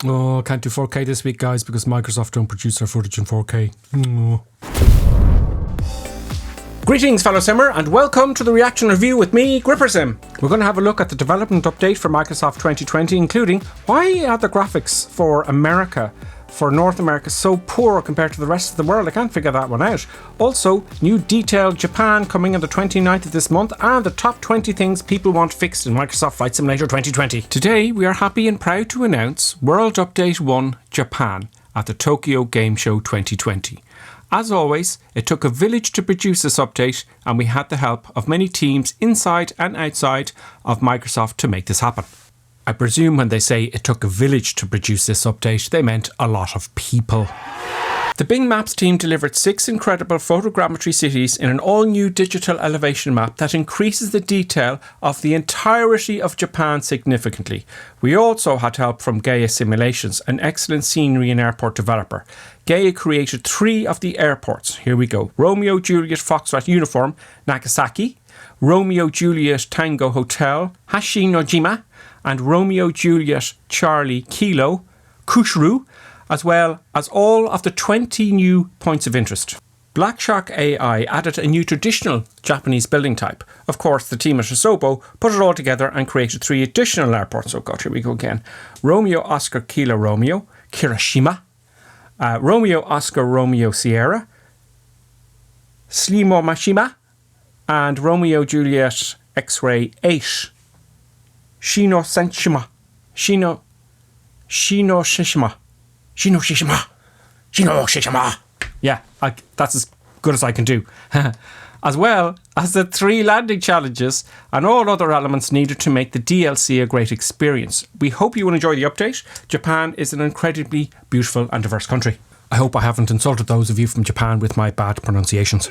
Oh, can't do 4K this week, guys, because Microsoft don't produce their footage in 4K. Oh. Greetings, fellow Simmer, and welcome to the reaction review with me, GripperSim. We're going to have a look at the development update for Microsoft 2020, including why are the graphics for North America so poor compared to the rest of the world. I can't figure that one out. Also, new detailed Japan coming on the 29th of this month, and the top 20 things people want fixed in Microsoft Flight Simulator 2020. Today, we are happy and proud to announce World Update 1 Japan at the Tokyo Game Show 2020. As always, it took a village to produce this update, and we had the help of many teams inside and outside of Microsoft to make this happen. I presume when they say it took a village to produce this update, they meant a lot of people. The Bing Maps team delivered 6 incredible photogrammetry cities in an all-new digital elevation map that increases the detail of the entirety of Japan significantly. We also had help from Gaia Simulations, an excellent scenery and airport developer. Gaia created 3 of the airports. Here we go. Romeo Juliet Foxtrot Uniform, Nagasaki, Romeo Juliet Tango Hotel, Hashinoijima, and Romeo Juliet Charlie Kilo, Kushru, as well as all of the 20 new points of interest. Black Shark AI added a new traditional Japanese building type. Of course, the team at Asobo put it all together and created 3 additional airports. Oh God, here we go again. Romeo Oscar Kilo Romeo, Kirishima, Romeo Oscar Romeo Sierra, Slimo Mashima, and Romeo Juliet X-Ray 8. Shino Shishima. Yeah, that's as good as I can do. As well as the 3 landing challenges and all other elements needed to make the DLC a great experience. We hope you will enjoy the update. Japan is an incredibly beautiful and diverse country. I hope I haven't insulted those of you from Japan with my bad pronunciations.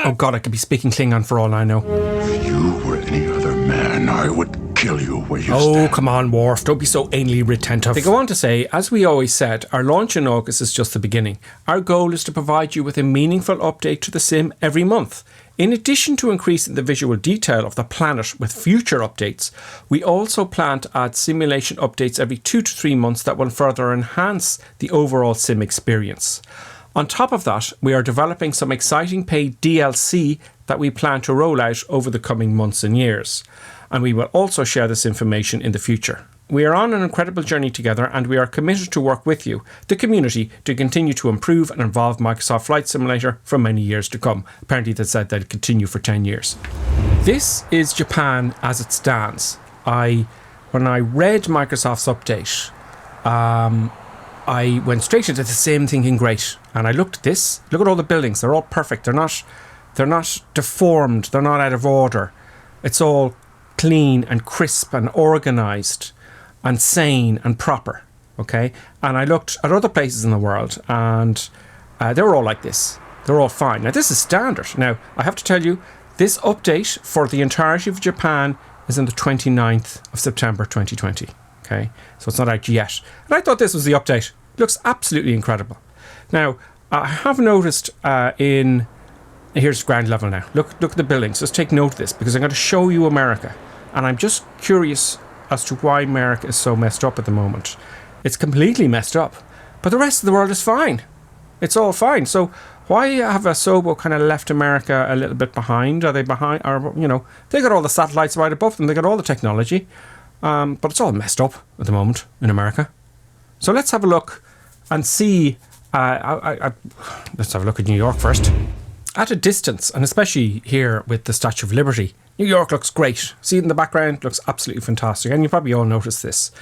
Oh God, I could be speaking Klingon for all I know. If you were any other man, I would kill you where you stand. Oh, come on, Worf, don't be so anally retentive. They go on to say, as we always said, our launch in August is just the beginning. Our goal is to provide you with a meaningful update to the sim every month. In addition to increasing the visual detail of the planet with future updates, we also plan to add simulation updates every 2 to 3 months that will further enhance the overall sim experience. On top of that, we are developing some exciting paid DLC that we plan to roll out over the coming months and years. And we will also share this information in the future. We are on an incredible journey together, and we are committed to work with you, the community, to continue to improve and evolve Microsoft Flight Simulator for many years to come. Apparently they said they'd continue for 10 years. This is Japan as it stands. When I read Microsoft's update, I went straight into the same thinking great, and I looked at this. Look at all the buildings; they're all perfect. They're not deformed. They're not out of order. It's all clean and crisp and organised and sane and proper. Okay, and I looked at other places in the world, and they were all like this. They're all fine. Now this is standard. Now I have to tell you, this update for the entirety of Japan is on the 29th of September 2020. Okay, so it's not out yet. And I thought this was the update. It looks absolutely incredible. Now, I have noticed here's ground level now. Look at the buildings. Just take note of this, because I'm going to show you America. And I'm just curious as to why America is so messed up at the moment. It's completely messed up. But the rest of the world is fine. It's all fine. So why have Asobo kind of left America a little bit behind? Are they behind? Or, they got all the satellites right above them. They got all the technology. But it's all messed up at the moment in America. So let's have a look and see. Let's have a look at New York first. At a distance, and especially here with the Statue of Liberty, New York looks great. See it in the background? Looks absolutely fantastic. And you probably all noticed this.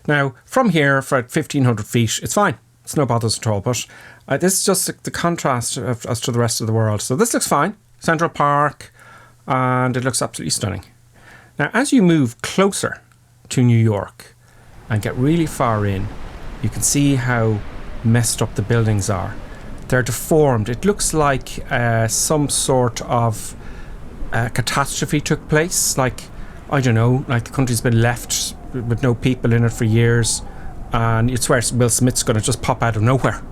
Now, from here, for 1,500 feet, it's fine. It's no bothers at all. But this is just the contrast as to the rest of the world. So this looks fine. Central Park. And it looks absolutely stunning. Now, as you move closer to New York and get really far in, you can see how messed up the buildings are. They're deformed. It looks like some sort of catastrophe took place. Like, I don't know, like the country's been left with no people in it for years, and you'd swear Will Smith's going to just pop out of nowhere.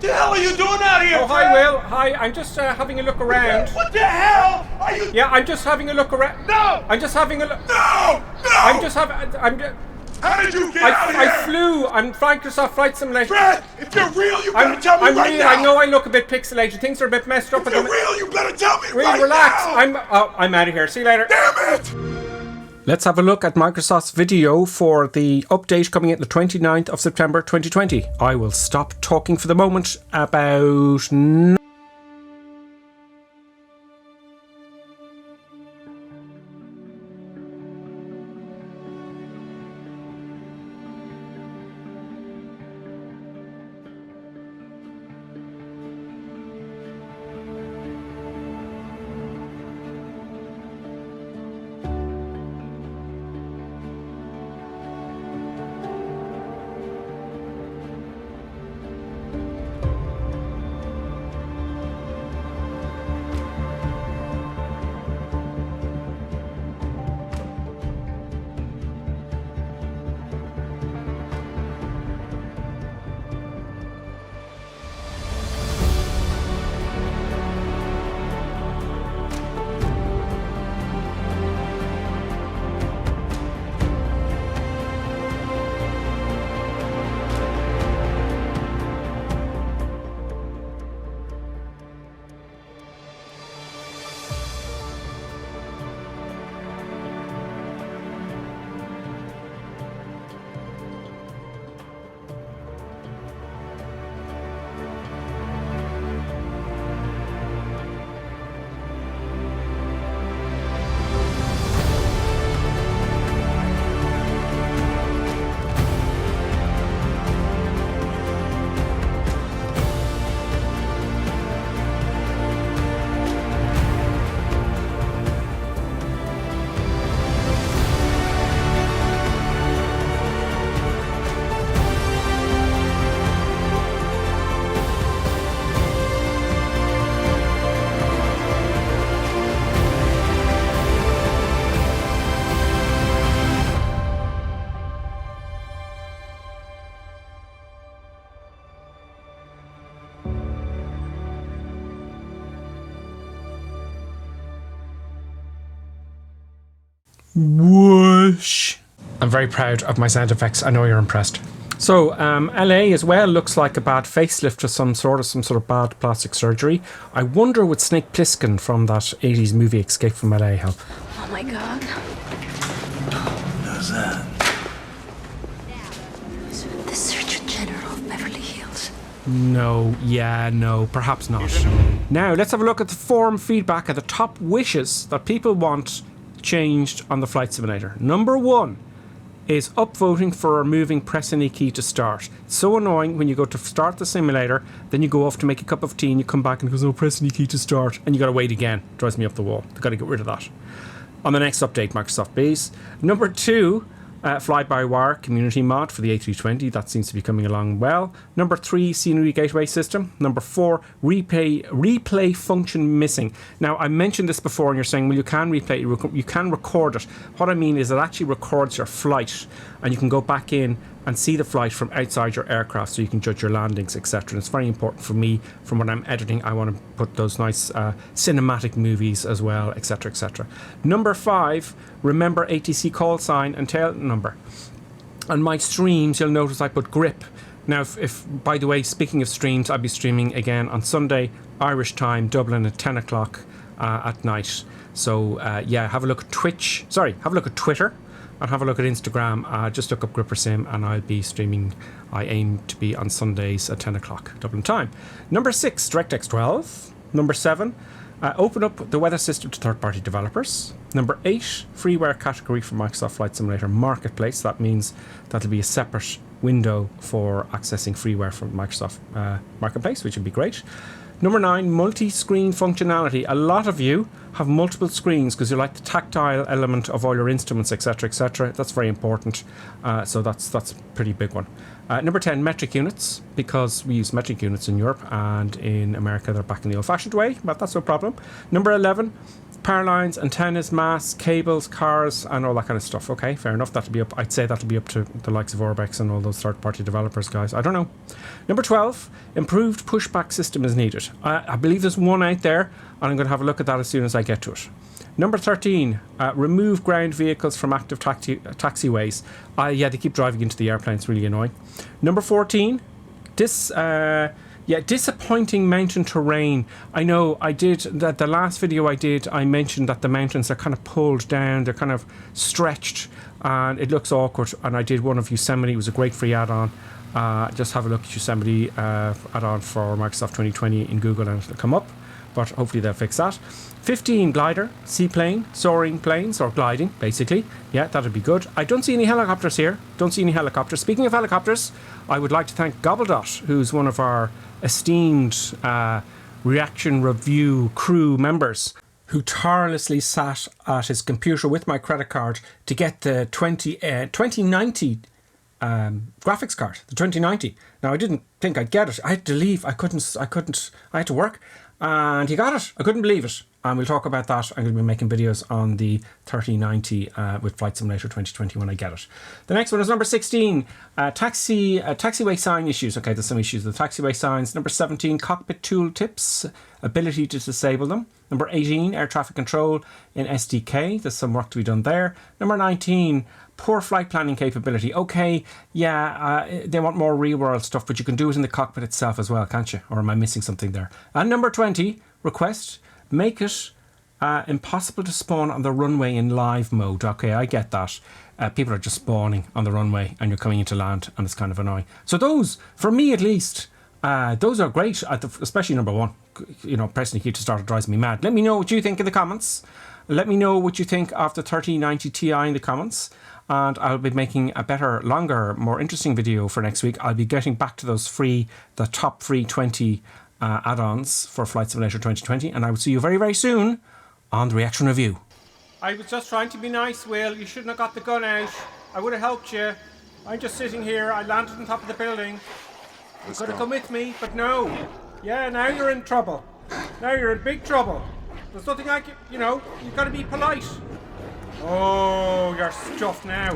The hell hell are you doing out here, Oh, hi, Will. Hi, I'm just having a look around. What the hell are you... Yeah, I'm just having a look around. No! I'm just having a look. No! I'm just having. How did you get out of here? I flew on Microsoft Flight Simulator. Fred, if you're real, you better tell me I'm right real. now. I know I look a bit pixelated. Things are a bit messed up. If you're real, you better tell me Really right relax. now. I'm out of here. See you later. Damn it! Let's have a look at Microsoft's video for the update coming at the 29th of September 2020. I will stop talking for the moment about... Whoosh. I'm very proud of my sound effects. I know you're impressed. So, LA as well looks like a bad facelift or some sort of bad plastic surgery. I wonder would Snake Plissken from that 80s movie Escape from LA help? Oh my god. How's that? The Surgeon General of Beverly Hills. No, perhaps not. Now, let's have a look at the forum feedback at the top wishes that people want changed on the Flight Simulator. Number 1 is upvoting for removing press any key to start. It's so annoying when you go to start the simulator, then you go off to make a cup of tea and you come back and it goes, oh, press any key to start, and you gotta wait again. Drives me up the wall. They've got to get rid of that. On the next update, Microsoft Base. Number 2, fly-by-wire community mod for the A320. That seems to be coming along well. Number 3, scenery gateway system. Number 4, replay function missing. Now, I mentioned this before and you're saying, well, you can replay, you can record it. What I mean is it actually records your flight and you can go back in and see the flight from outside your aircraft so you can judge your landings, etc. And it's very important for me, from when I'm editing, I want to put those nice cinematic movies as well, etc, etc. Number 5, remember ATC call sign and tail number. On my streams, you'll notice I put grip. Now, if by the way, speaking of streams, I'll be streaming again on Sunday, Irish time, Dublin at 10 o'clock at night. So yeah, have a look at Twitch. Sorry, have a look at Twitter. And have a look at Instagram. Just look up Gripper Sim and I'll be streaming. I aim to be on Sundays at 10 o'clock Dublin time. Number 6, DirectX 12. Number 7, open up the weather system to third-party developers. Number 8, freeware category for Microsoft Flight Simulator Marketplace. That means that'll be a separate window for accessing freeware from Microsoft Marketplace, which would be great. Number 9, multi-screen functionality. A lot of you have multiple screens because you like the tactile element of all your instruments, etc., etc. That's very important. So that's a pretty big one. Number 10, metric units, because we use metric units in Europe, and in America they're back in the old-fashioned way, but that's no problem. Number 11, power lines, antennas, masts, cables, cars, and all that kind of stuff. Okay, fair enough. That'll be up. I'd say that'll be up to the likes of Orbex and all those third-party developers, guys. I don't know. Number 12, improved pushback system is needed. I believe there's one out there, and I'm going to have a look at that as soon as I get to it. Number 13, remove ground vehicles from active taxiways. Yeah, they keep driving into the airplane. It's really annoying. Number 14, disappointing mountain terrain. I know I did that. The last video I did, I mentioned that the mountains are kind of pulled down. They're kind of stretched, and it looks awkward. And I did one of Yosemite. It was a great free add-on. Just have a look at Yosemite add-on for Microsoft 2020 in Google, and it'll come up. But hopefully they'll fix that. 15, glider, seaplane, soaring planes, or gliding, basically. Yeah, that'd be good. I don't see any helicopters here. Don't see any helicopters. Speaking of helicopters, I would like to thank Gobbledot, who's one of our esteemed reaction review crew members, who tirelessly sat at his computer with my credit card to get the 2090 graphics card, the 2090. Now, I didn't think I'd get it. I had to leave. I couldn't. I had to work. And he got it. I couldn't believe it. And we'll talk about that. I'm going to be making videos on the 3090 with Flight Simulator 2020 when I get it. The next one is number 16, taxiway sign issues. Okay, there's some issues with the taxiway signs. Number 17, cockpit tool tips, ability to disable them. Number 18, air traffic control in SDK. There's some work to be done there. Number 19, poor flight planning capability. Okay, yeah, they want more real-world stuff, but you can do it in the cockpit itself as well, can't you? Or am I missing something there? And number 20, request, make it impossible to spawn on the runway in live mode. Okay, I get that. People are just spawning on the runway and you're coming into land, and it's kind of annoying. So those, for me at least, those are great, especially number 1. You know, pressing the key to start, it drives me mad. Let me know what you think in the comments. Let me know what you think of the 3090 Ti in the comments. And I'll be making a better, longer, more interesting video for next week. I'll be getting back to those the top free 20 add-ons for Flight Simulator 2020. And I will see you very, very soon on the reaction review. I was just trying to be nice, Will. You shouldn't have got the gun out. I would have helped you. I'm just sitting here. I landed on top of the building. You could have come with me, but no. Yeah, now you're in trouble. Now you're in big trouble. There's nothing like it, you know, you've got to be polite. Oh, you're stuffed now.